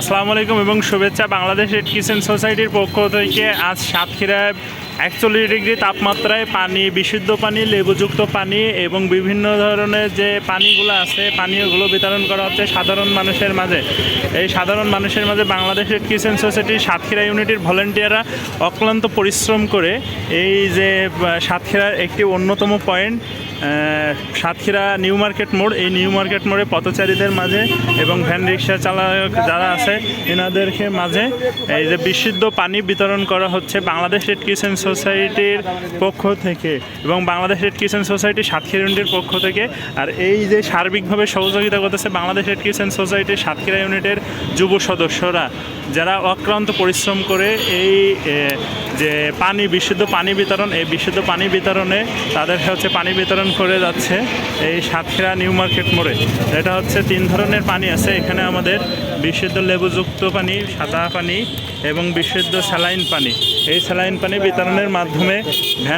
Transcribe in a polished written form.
আসসালামু আলাইকুম এবং শুভেচ্ছা। বাংলাদেশ রেড কিচেন সোসাইটির পক্ষ থেকে আজ সাতক্ষীরায় 41 ডিগ্রি তাপমাত্রায় পানি, বিশুদ্ধ পানি, লেবুযুক্ত পানি এবং বিভিন্ন ধরনের যে পানিগুলো আছে পানীয়গুলো বিতরণ করা হচ্ছে সাধারণ মানুষের মাঝে। এই সাধারণ মানুষের মাঝে বাংলাদেশ রেড কিচেন সোসাইটির সাতক্ষীরা ইউনিটির ভলেন্টিয়াররা অক্লান্ত পরিশ্রম করে এই যে সাতক্ষীরার একটি অন্যতম পয়েন্ট সাতক্ষীরা নিউ মার্কেট মোড়, এই নিউ মার্কেট মোড়ে পথচারীদের মাঝে এবং ভ্যান রিক্সা চালক যারা আছে এনাদেরকে মাঝে এই যে বিশুদ্ধ পানি বিতরণ করা হচ্ছে বাংলাদেশ রেড কিচেন সোসাইটির পক্ষ থেকে এবং Bangladesh red kitchen society Satkhira ইউনিটের পক্ষ থেকে। আর এই যে সার্বিকভাবে সহযোগিতা করতেছে বাংলাদেশ রেড কিচেন সোসাইটির সাতক্ষীরা ইউনিটের যুব সদস্যরা, যারা অক্লান্ত পরিশ্রম করে এই যে পানি, বিশুদ্ধ পানি বিতরণ, এই বিশুদ্ধ পানি বিতরণে তাদের হচ্ছে পানি বিতরণ করে যাচ্ছে এই সাতক্ষীরা নিউ মার্কেট মোড়ে। এটা হচ্ছে 3 ধরনের পানি আছে এখানে আমাদের: বিশুদ্ধ লেবুযুক্ত পানি, সাদা পানি এবং বিশুদ্ধ স্যালাইন পানি। এই স্যালাইন পানি বিতরণের মাধ্যমে ভ্যান